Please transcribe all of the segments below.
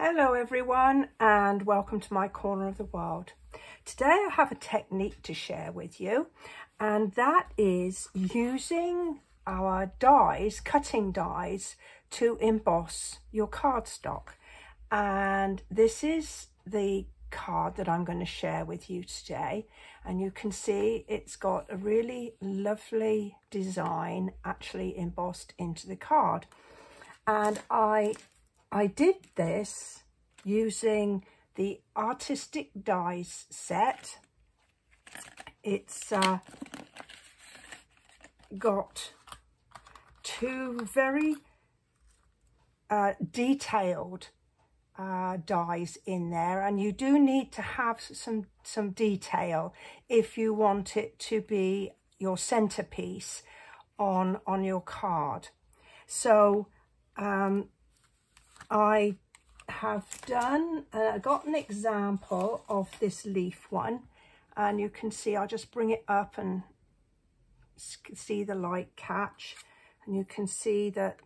Hello everyone and welcome to my corner of the world. Today I have a technique to share with you, and that is using our dies, cutting dies, to emboss your cardstock. And this is the card that I'm going to share with you today, and you can see it's got a really lovely design actually embossed into the card. And I did this using the Artistic Dies set. It's got two very detailed dies in there, and you do need to have some detail if you want it to be your centerpiece on your card. So I have done, got an example of this leaf one, and you can see, I'll just bring it up and see the light catch, and you can see that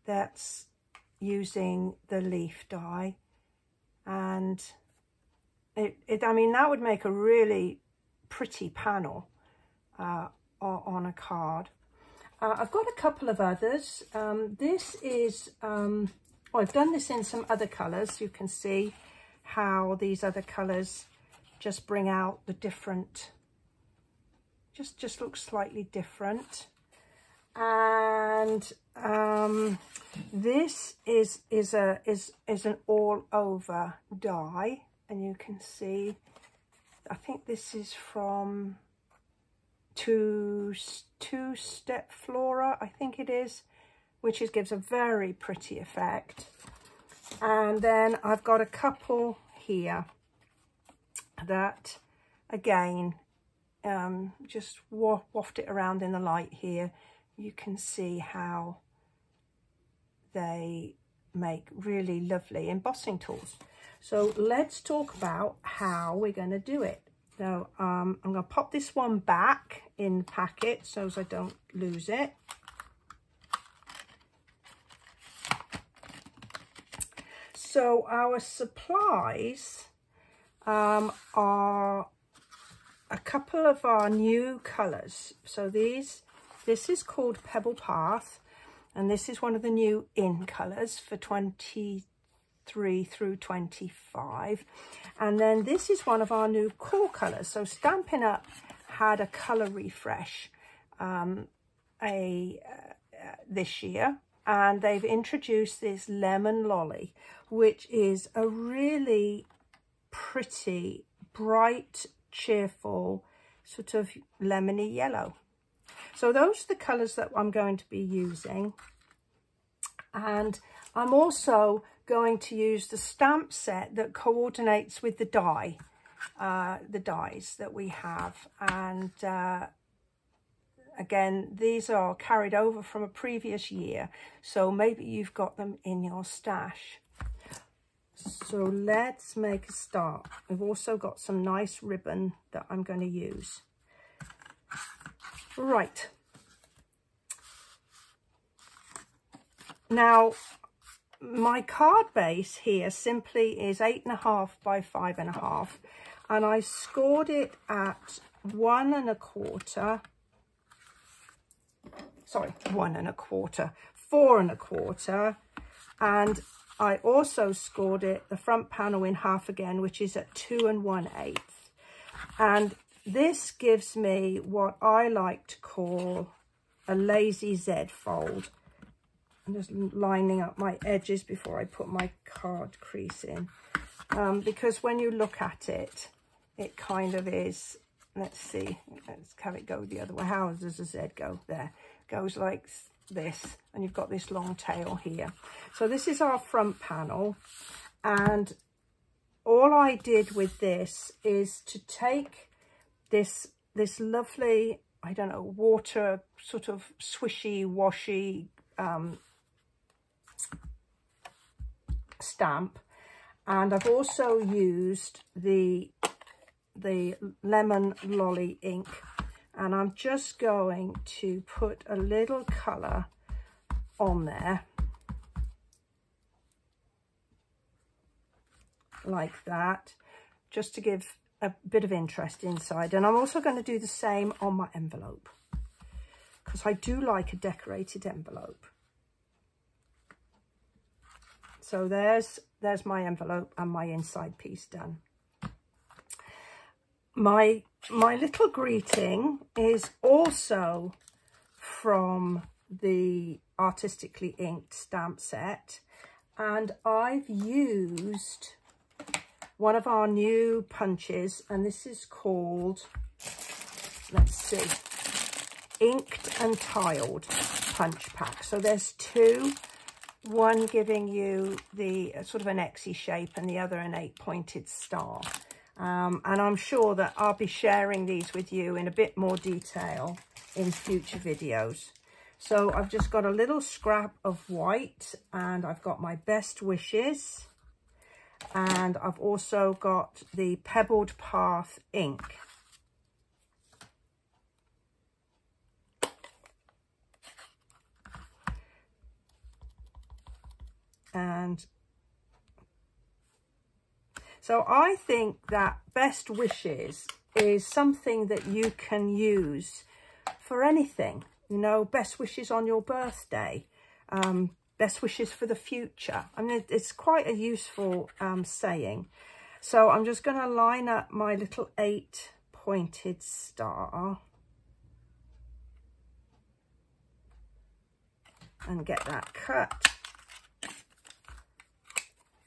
that's using the leaf die, and I mean, that would make a really pretty panel on a card. I've got a couple of others. This is I've done this in some other colours. You can see how these other colours just bring out the different, just looks slightly different. And this is an all over die, and you can see, I think this is from two Step Flora, I think it is, which gives a very pretty effect. And then I've got a couple here that again just waft it around in the light here. You can see how they make really lovely embossing tools. So let's talk about how we're going to do it. So I'm going to pop this one back in the packet so as I don't lose it. So our supplies are a couple of our new colours. So this is called Pebble Path, and this is one of the new in colours for 23 through 25. And then this is one of our new core colours. So Stampin' Up had a colour refresh this year, and they've introduced this Lemon Lolly, which is a really pretty, bright, cheerful, sort of lemony yellow. So those are the colours that I'm going to be using. And I'm also going to use the stamp set that coordinates with the dies that we have. And again, these are carried over from a previous year, so maybe you've got them in your stash. So let's make a start. We've also got some nice ribbon that I'm going to use. Right. Now, my card base here simply is 8.5 by 5.5, and I scored it at 1 1/4. Sorry, 1 1/4, 4 1/4, and I also scored it, the front panel, in half again, which is at 2 1/8. And this gives me what I like to call a lazy Z fold. I'm just lining up my edges before I put my card crease in, because when you look at it, it kind of is, let's see, let's have it go the other way. How does a Z go? There, goes like this, and you've got this long tail here. So this is our front panel, and all I did with this is to take this lovely, I don't know, water, sort of swishy washy stamp, and I've also used the Lemon Lolly ink, and I'm just going to put a little colour on there like that, just to give a bit of interest inside. And I'm also going to do the same on my envelope, because I do like a decorated envelope. So there's my envelope and my inside piece done. My little greeting is also from the Artistically Inked stamp set, and I've used one of our new punches, and this is called, let's see, Inked and Tiled punch pack. So there's two, one giving you the sort of an Xy shape and the other an 8-pointed star. And I'm sure that I'll be sharing these with you in a bit more detail in future videos. So I've just got a little scrap of white, and I've got my best wishes, and I've also got the Pebbled Path ink. And so I think that best wishes is something that you can use for anything. You know, best wishes on your birthday, best wishes for the future. I mean, it's quite a useful saying. So I'm just going to line up my little 8-pointed star and get that cut.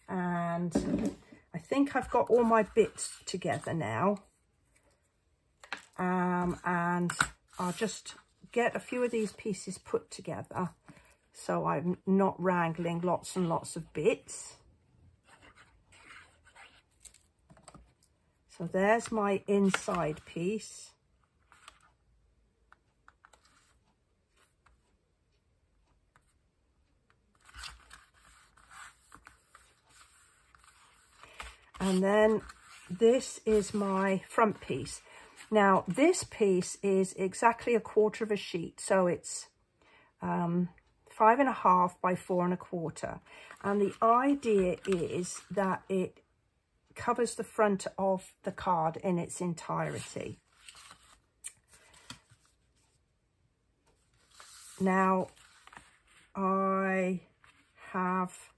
And I think I've got all my bits together now. And I'll just get a few of these pieces put together so I'm not wrangling lots and lots of bits. So there's my inside piece. And then this is my front piece. Now this piece is exactly 1/4 of a sheet, so it's 5.5 by 4 1/4. And the idea is that it covers the front of the card in its entirety. Now I have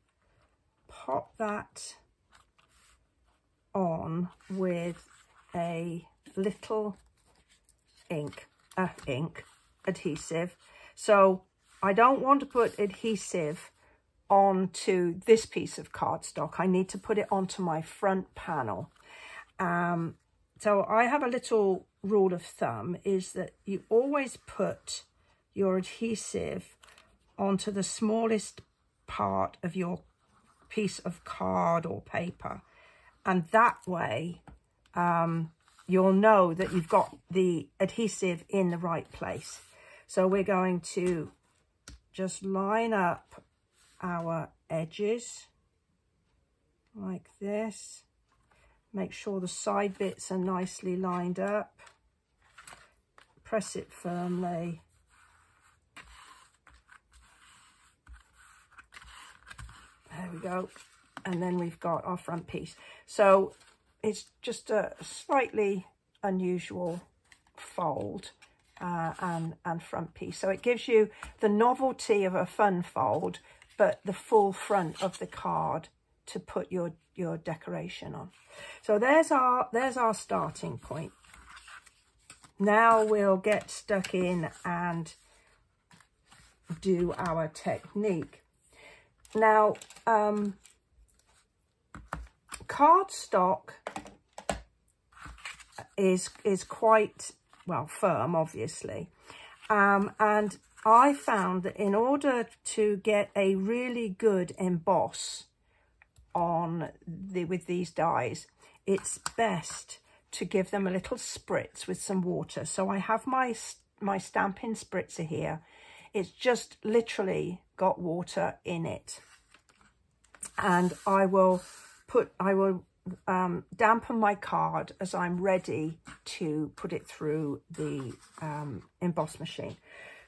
popped that on with a little ink adhesive. So I don't want to put adhesive onto this piece of cardstock. I need to put it onto my front panel. So I have a little rule of thumb, is that you always put your adhesive onto the smallest part of your piece of card or paper. And that way, you'll know that you've got the adhesive in the right place. So we're going to just line up our edges like this. Make sure the side bits are nicely lined up. Press it firmly. There we go. And then we've got our front piece. So it's just a slightly unusual fold and front piece. So it gives you the novelty of a fun fold, but the full front of the card to put your decoration on. So there's our starting point. Now we'll get stuck in and do our technique. Now, cardstock is quite, well, firm, obviously. And I found that in order to get a really good emboss on with these dies, it's best to give them a little spritz with some water. So I have my stamping spritzer here. It's just literally got water in it. And I will dampen my card as I'm ready to put it through the emboss machine.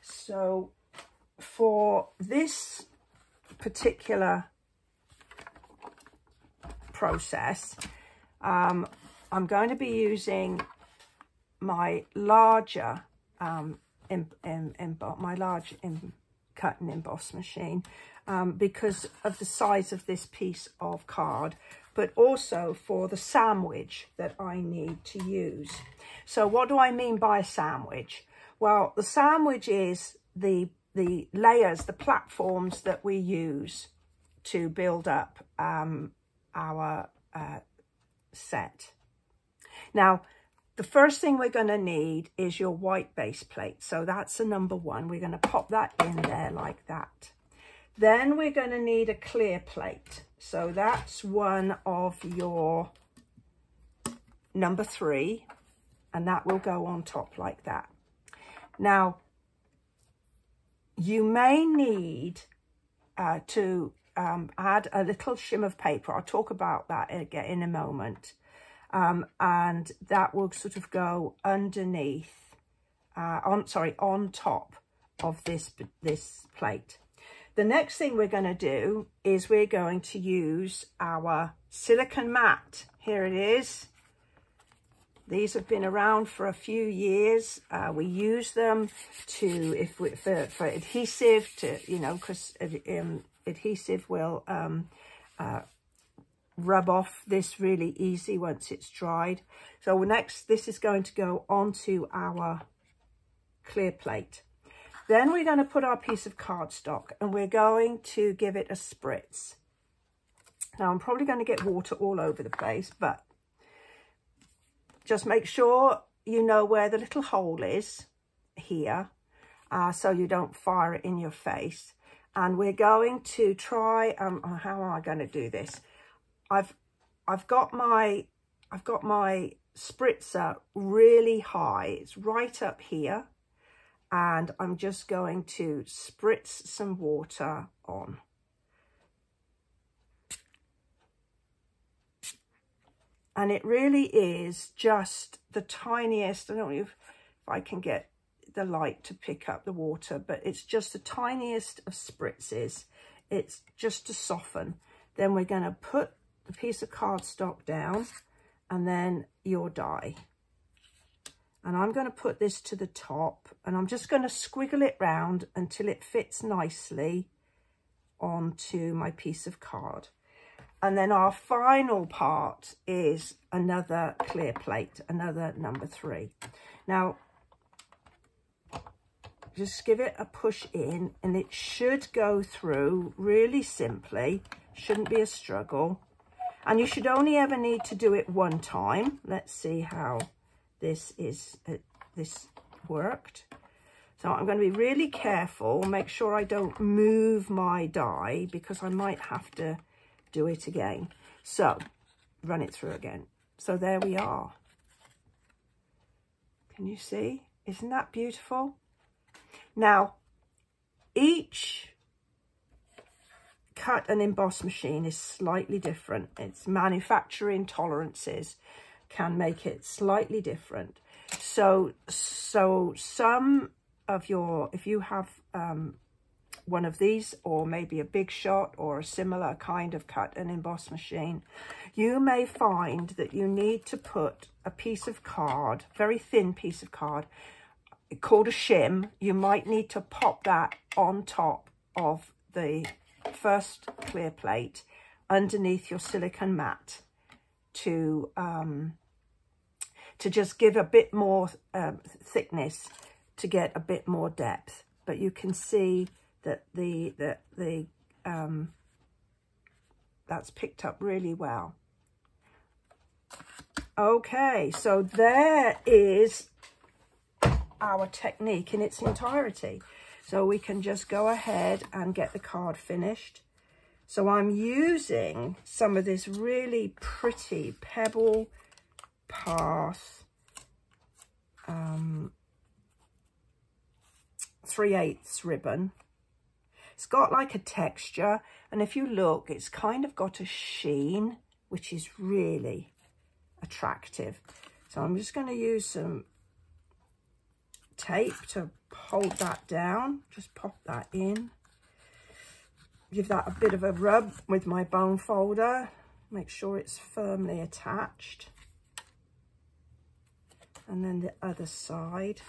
So for this particular process, I'm going to be using my larger cut and emboss machine because of the size of this piece of card, but also for the sandwich that I need to use. So what do I mean by a sandwich? Well, the sandwich is the layers, the platforms that we use to build up our set. Now, the first thing we're going to need is your white base plate. So that's a number 1. We're going to pop that in there like that. Then we're going to need a clear plate. So that's one of your number 3, and that will go on top like that. Now, you may need to add a little shim of paper. I'll talk about that again in a moment. And that will sort of go underneath, on top of this plate. The next thing we're going to do is we're going to use our silicone mat. Here it is. These have been around for a few years. We use them for adhesive, because adhesive will rub off this really easy once it's dried. So next, this is going to go onto our clear plate. Then we're going to put our piece of cardstock and we're going to give it a spritz. Now I'm probably going to get water all over the place, but just make sure you know where the little hole is here, so you don't fire it in your face. And we're going to try, how am I going to do this? I've got my spritzer really high. It's right up here. And I'm just going to spritz some water on. And it really is just the tiniest, I don't know if I can get the light to pick up the water, but it's just the tiniest of spritzes. It's just to soften. Then we're going to put the piece of cardstock down and then your die. And I'm going to put this to the top and I'm just going to squiggle it round until it fits nicely onto my piece of card. And then our final part is another clear plate, another number 3. Now, just give it a push in and it should go through really simply. Shouldn't be a struggle. And you should only ever need to do it one time. Let's see how this worked. So I'm going to be really careful, make sure I don't move my die because I might have to do it again. So run it through again. So there we are. Can you see? Isn't that beautiful? Now, each cut and emboss machine is slightly different. Its manufacturing tolerances can make it slightly different. So some of your, if you have one of these or maybe a Big Shot or a similar kind of cut and emboss machine, you may find that you need to put a piece of card, very thin piece of card, called a shim. You might need to pop that on top of the first clear plate underneath your silicone mat to just give a bit more thickness, to get a bit more depth. But you can see that that's picked up really well. Okay, so there is our technique in its entirety. So we can just go ahead and get the card finished. So I'm using some of this really pretty Pebble Path 3/8 ribbon. It's got like a texture, and if you look, it's kind of got a sheen, which is really attractive. So I'm just going to use some tape to hold that down. Just pop that in. Give that a bit of a rub with my bone folder. Make sure it's firmly attached. And then the other side.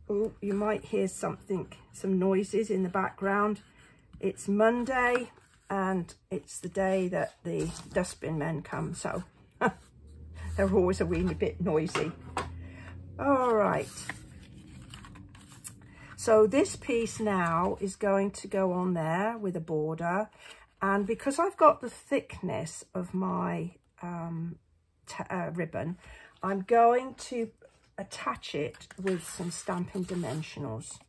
Oh, you might hear some noises in the background. It's Monday and it's the day that the dustbin men come, so they're always a wee bit noisy. All right. So this piece now is going to go on there with a border. And because I've got the thickness of my ribbon, I'm going to attach it with some Stampin' Dimensionals.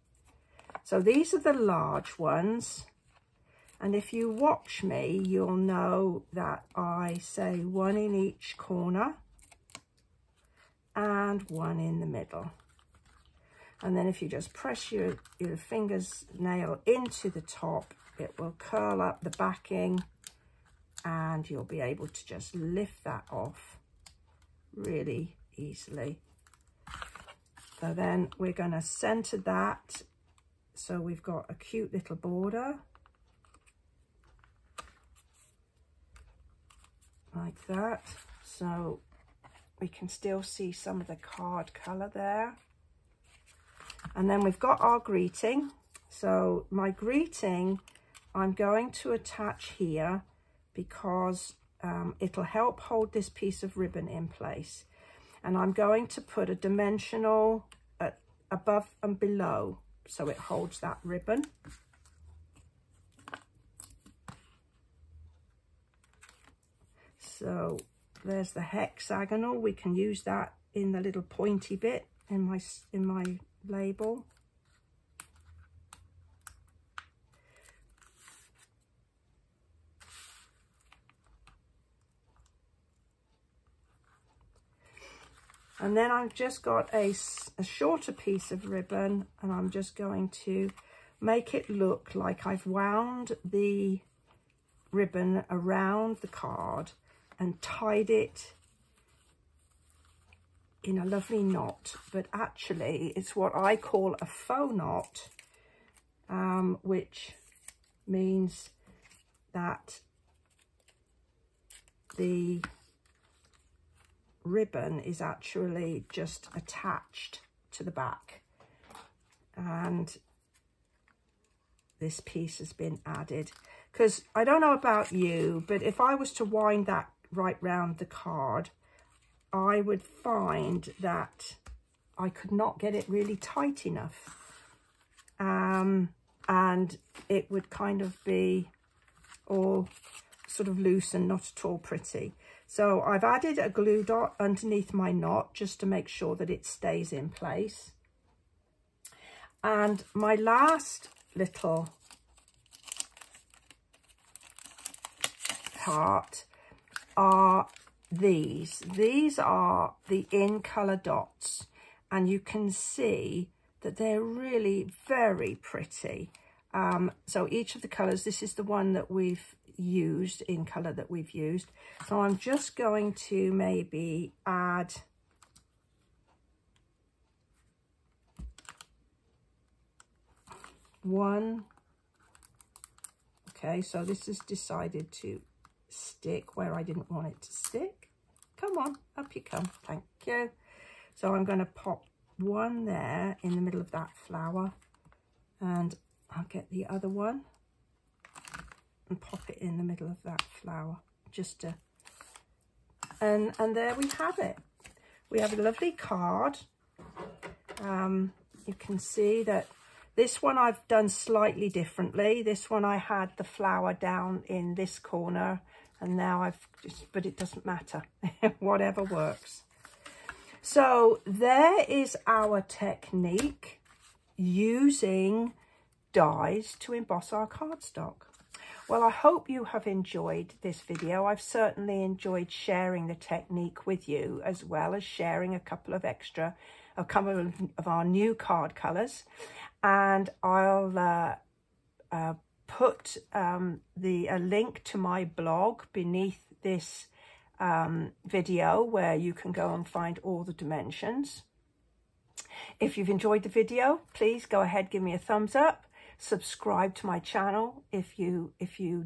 So these are the large ones. And if you watch me, you'll know that I say one in each corner and one in the middle. And then if you just press your fingernail into the top, it will curl up the backing and you'll be able to just lift that off really easily. So then we're going to center that. So we've got a cute little border. Like that. So we can still see some of the card colour there. And then we've got our greeting. So my greeting, I'm going to attach here because it'll help hold this piece of ribbon in place. And I'm going to put a dimensional above and below so it holds that ribbon. So there's the hexagonal. We can use that in the little pointy bit in my label. And then I've just got a shorter piece of ribbon and I'm just going to make it look like I've wound the ribbon around the card and tied it in a lovely knot. But actually it's what I call a faux knot, which means that the ribbon is actually just attached to the back and this piece has been added. Because I don't know about you, but if I was to wind that right round the card, I would find that I could not get it really tight enough, and it would kind of be all sort of loose and not at all pretty. So I've added a glue dot underneath my knot just to make sure that it stays in place. And my last little part are these. These are the in colour dots, and you can see that they're really very pretty. So each of the colours, this is the one that we've used, in colour that we've used. So I'm just going to maybe add one. Okay, so this has decided to stick where I didn't want it to stick. Come on, up you come. Thank you. So I'm going to pop one there in the middle of that flower, and I'll get the other one and pop it in the middle of that flower, just to, and there we have it. We have a lovely card. You can see that this one I've done slightly differently. This one I had the flower down in this corner, and now I've just, but it doesn't matter, whatever works. So there is our technique using dies to emboss our cardstock. Well, I hope you have enjoyed this video. I've certainly enjoyed sharing the technique with you, as well as sharing a couple of our new card colours. And I'll put a link to my blog beneath this video where you can go and find all the dimensions. If you've enjoyed the video, please go ahead, give me a thumbs up. Subscribe to my channel if you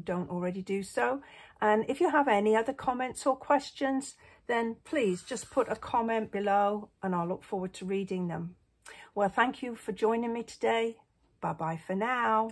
don't already do so. And if you have any other comments or questions, then please just put a comment below and I'll look forward to reading them. Well, thank you for joining me today. Bye-bye for now.